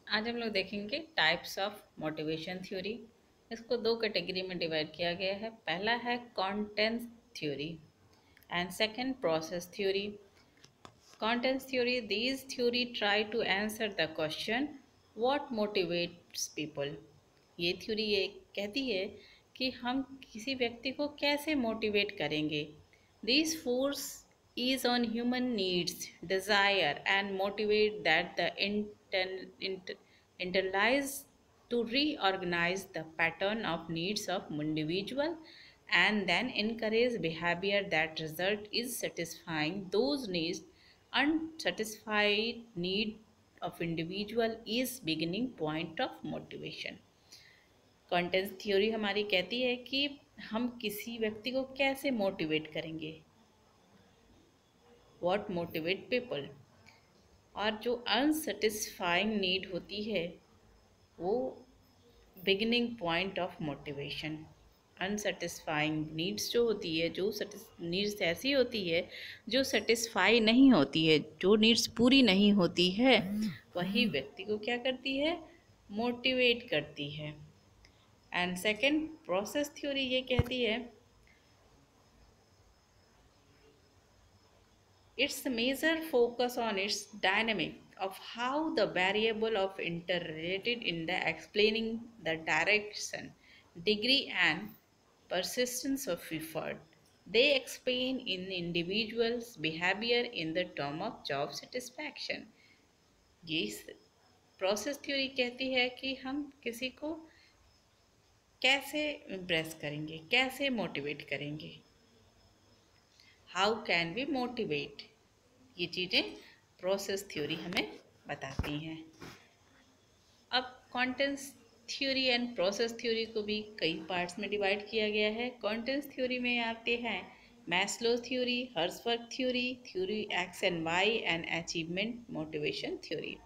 आज हम लोग देखेंगे टाइप्स ऑफ मोटिवेशन थ्योरी। इसको दो कैटेगरी में डिवाइड किया गया है। पहला है content theory and second process theory. Content theory, these theory try to answer the question what motivates people। ये थ्योरी ये कहती है कि हम किसी व्यक्ति को कैसे मोटिवेट करेंगे। This force is on human needs, desire and motivate that the internalize to reorganize the pattern of needs of individual and then encourage behavior that result is satisfying those needs. Unsatisfied need of individual is beginning point of motivation। Content theory हमारी कहती है कि हम किसी व्यक्ति को कैसे motivate करेंगे, व्हाट मोटिवेट पीपल। और जो अनसेटिस्फाइंग नीड होती है वो beginning point of motivation. Unsatisfying needs जो होती है, जो नीड्स ऐसी होती है जो सेटिस्फाई नहीं होती है, जो नीड्स पूरी नहीं होती है, वही व्यक्ति को क्या करती है, मोटिवेट करती है। एंड सेकंड प्रोसेस थ्योरी ये कहती है its major focus on its dynamic of how the variable of interrelated in the explaining the direction, degree and persistence of effort. They explain in individuals' behavior in the term of job satisfaction। ये process theory कहती है कि हम किसी को कैसे impress करेंगे, कैसे मोटिवेट करेंगे। हाउ कैन वी मोटिवेट, ये चीज़ें प्रोसेस थ्योरी हमें बताती हैं। अब contents theory and process theory को भी कई पार्ट्स में डिवाइड किया गया है। कंटेंट्स थ्योरी में आते हैं Maslow theory, Herzberg theory, theory X and Y and achievement motivation theory.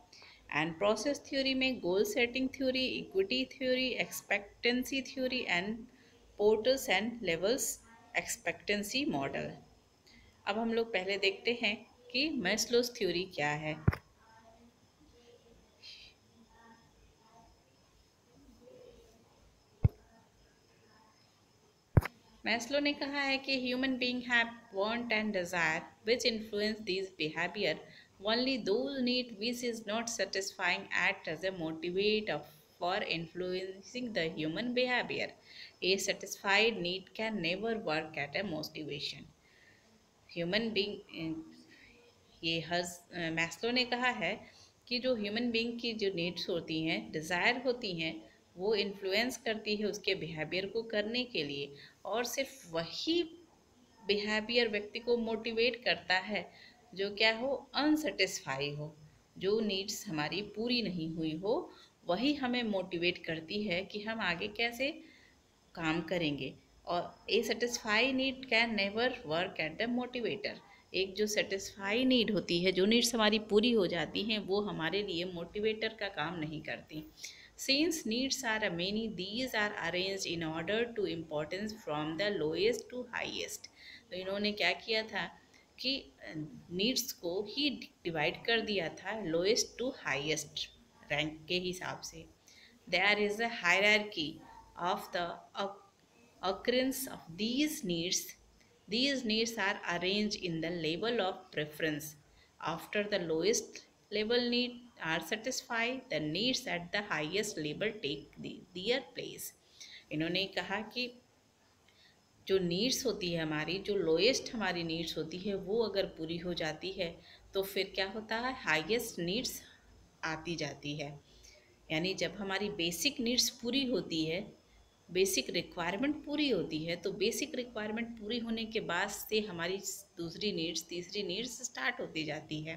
And process theory में goal setting theory, equity theory, expectancy theory and Porter's and Lawler's expectancy model. अब हम लोग पहले देखते हैं कि मैस्लोस थ्योरी क्या है। मैस्लो ने कहा है कि human being have want and desire which influence this behaviour. Only those need which is not satisfying act as a motivator for influencing the human behavior। A satisfied need can never work at a motivation। Human being, ये Maslow ने कहा है कि जो human being की जो needs होती हैं, डिज़ायर होती हैं, वो इन्फ्लुएंस करती है उसके बिहेवियर को करने के लिए, और सिर्फ वही बिहेवियर व्यक्ति को मोटिवेट करता है जो क्या हो, अनसेटिस्फाई हो, जो नीड्स हमारी पूरी नहीं हुई हो, वही हमें मोटिवेट करती है कि हम आगे कैसे काम करेंगे। और a satisfy need can never work at the motivator. एक जो सेटिस्फाई नीड होती है, जो नीड्स हमारी पूरी हो जाती हैं, वो हमारे लिए मोटिवेटर का काम नहीं करती। Since needs are many, these are arranged in order to importance from the lowest to highest. तो इन्होंने क्या किया था कि नीड्स को ही डिवाइड कर दिया था लोएस्ट टू हाईएस्ट रैंक के हिसाब से। There is a hierarchy of the occurrence of these needs. These needs are arranged in the level of preference. After the lowest level need are satisfied, the needs at the highest level take their place। इन्होंने कहा कि जो needs होती है हमारी, जो lowest हमारी needs होती है, वो अगर पूरी हो जाती है तो फिर क्या होता है, हाईएस्ट नीड्स आती जाती है। यानी जब हमारी बेसिक नीड्स पूरी होती है, बेसिक रिक्वायरमेंट पूरी होती है, तो बेसिक रिक्वायरमेंट पूरी होने के बाद से हमारी दूसरी नीड्स, तीसरी नीड्स स्टार्ट होती जाती है।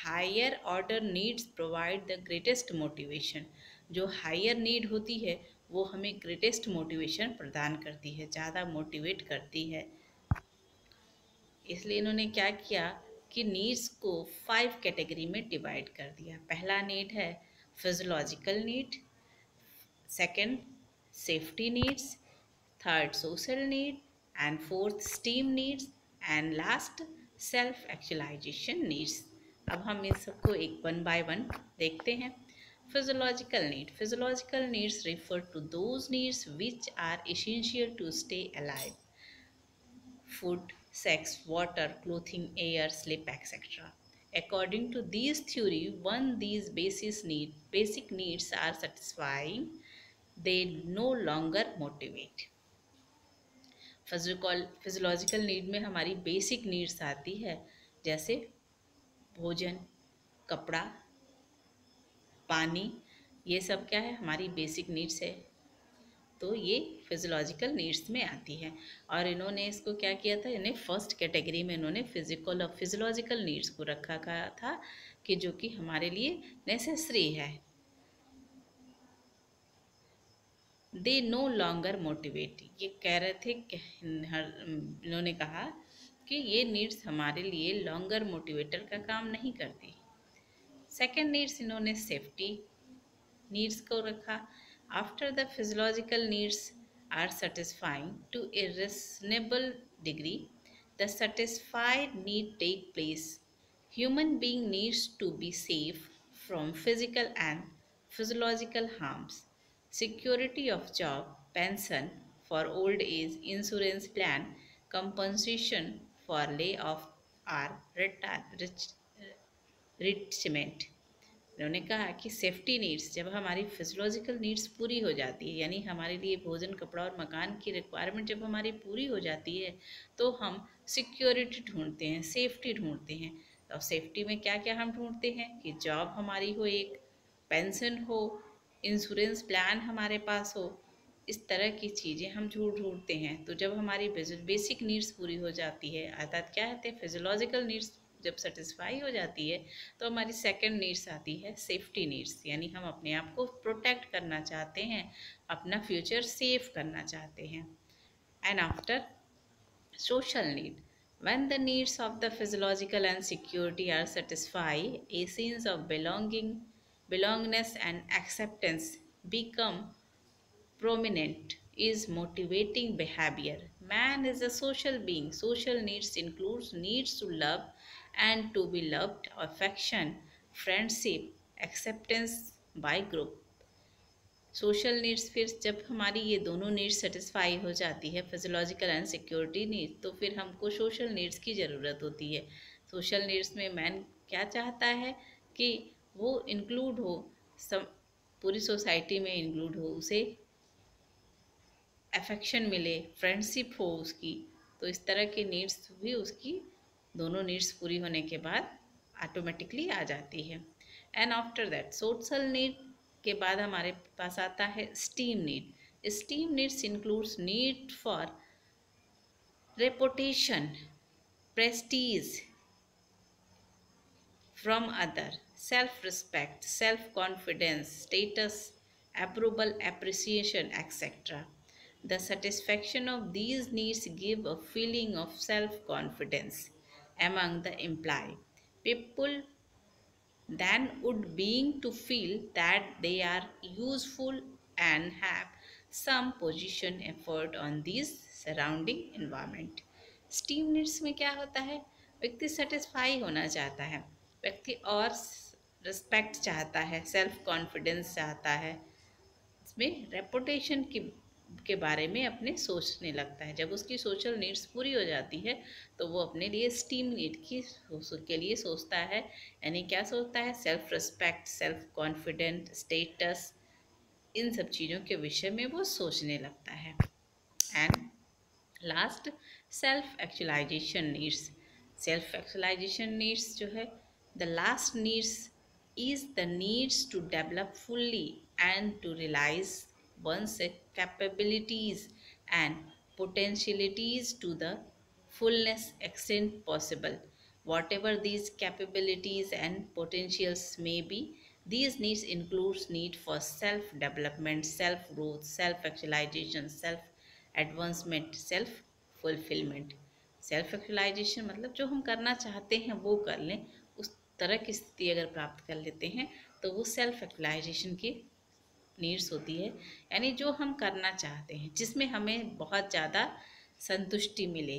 Higher order needs provide the greatest motivation. जो हायर नीड होती है वो हमें ग्रेटेस्ट मोटिवेशन प्रदान करती है, ज़्यादा मोटिवेट करती है। इसलिए इन्होंने क्या किया कि नीड्स को 5 कैटेगरी में डिवाइड कर दिया। पहला नीड है physiological need, second safety needs, third social need and fourth esteem needs and last self actualisation needs. अब हम इन सबको एक वन बाय वन देखते हैं। Physiological needs refer to those needs which are essential to stay alive. Food, sex, water, clothing, air, sleep, etc. According to this theory, when these basic needs are satisfying, they no longer motivate. Physiological need में हमारी basic needs आती है, जैसे भोजन, कपड़ा, पानी, ये सब क्या है, हमारी बेसिक नीड्स है। तो ये फिजियोलॉजिकल नीड्स में आती है। और इन्होंने इसको क्या किया था, इन्हें फर्स्ट कैटेगरी में इन्होंने फिजिकल और फिजियोलॉजिकल नीड्स को रखा गया था कि जो कि हमारे लिए नेसेसरी है। दे नो लॉन्गर मोटिवेट, ये कह रहे थे कि इन्होंने कहा कि ये नीड्स हमारे लिए लॉन्गर मोटिवेटर का काम नहीं करती। सेकेंड नीड्स इन्होंने सेफ्टी नीड्स को रखा। After the physiological needs are satisfying to a reasonable degree, the satisfied need take place. Human being needs to be safe from physical and physiological harms. Security of job, pension for old age, insurance plan, compensation for layoff or retirement. उन्होंने कहा कि safety needs, जब हमारी physiological needs पूरी हो जाती है, यानी हमारे लिए भोजन, कपड़ा और मकान की रिक्वायरमेंट जब हमारी पूरी हो जाती है, तो हम सिक्योरिटी ढूंढते हैं, सेफ्टी ढूंढते हैं। और सेफ्टी में क्या क्या हम ढूंढते हैं कि जॉब हमारी हो, एक पेंशन हो, इंश्योरेंस प्लान हमारे पास हो, इस तरह की चीज़ें हम ढूंढते हैं। तो जब हमारी बेसिक नीड्स पूरी हो जाती है, अर्थात क्या कहते हैं, फिजियोलॉजिकल नीड्स जब सेटिस्फाई हो जाती है, तो हमारी सेकंड नीड्स आती है सेफ्टी नीड्स, यानी हम अपने आप को प्रोटेक्ट करना चाहते हैं, अपना फ्यूचर सेफ करना चाहते हैं। And after social need, when the needs of the physiological and security are satisfied, a sense of belongingness and acceptance become prominent is motivating behavior. Man is a social being. Social needs includes needs to love and to be loved, affection, friendship, acceptance by group. Social needs, फिर जब हमारी ये दोनों needs satisfy हो जाती है, physiological and security needs, तो फिर हमको सोशल नीड्स की ज़रूरत होती है। सोशल नीड्स में मैन क्या चाहता है कि वो इंक्लूड हो, सब पूरी सोसाइटी में इंक्लूड हो, उसे अफेक्शन मिले, फ्रेंडशिप हो उसकी। तो इस तरह की नीड्स भी उसकी दोनों नीड्स पूरी होने के बाद ऑटोमेटिकली आ जाती है। And after that social need के बाद हमारे पास आता है steam need. Steam needs includes need for reputation, Prestige from other, self-respect, self-confidence, status, approval, appreciation, etc. The satisfaction of these needs give a feeling of self-confidence among the employee. People then would being to feel that they are useful and have some position effort on this surrounding environment. Steam needs में क्या होता है, व्यक्ति satisfy होना चाहता है, व्यक्ति और रिस्पेक्ट चाहता है, सेल्फ कॉन्फिडेंस चाहता है, इसमें रेपुटेशन की के बारे में अपने सोचने लगता है। जब उसकी सोशल नीड्स पूरी हो जाती है, तो वो अपने लिए स्टीम नीड की के लिए सोचता है, यानी क्या सोचता है, self respect, self confident, status, इन सब चीज़ों के विषय में वो सोचने लगता है। And last, self actualisation needs. Self actualisation needs जो है, the last needs is the needs to develop fully and to realize one's capabilities and potentialities to the fullness extent possible. Whatever these capabilities and potentials may be, these needs includes need for self development, self growth, self actualization, self advancement, self fulfillment. Self actualisation मतलब जो हम करना चाहते हैं वो कर लें, उस तरह की स्थिति अगर प्राप्त कर लेते हैं, तो वो सेल्फ एक्चुअलाइजेशन की नीड्स होती है। यानी जो हम करना चाहते हैं, जिसमें हमें बहुत ज़्यादा संतुष्टि मिले,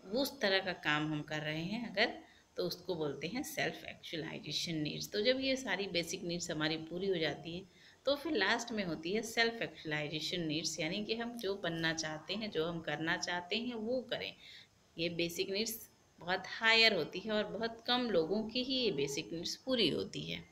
वो उस तरह का काम हम कर रहे हैं अगर, तो उसको बोलते हैं सेल्फ एक्चुअलाइजेशन नीड्स। तो जब ये सारी बेसिक नीड्स हमारी पूरी हो जाती है तो फिर लास्ट में होती है सेल्फ एक्चुअलाइजेशन नीड्स, यानी कि हम जो बनना चाहते हैं, जो हम करना चाहते हैं वो करें। ये बेसिक नीड्स बहुत हायर होती है और बहुत कम लोगों की ही ये बेसिक नीड्स पूरी होती है।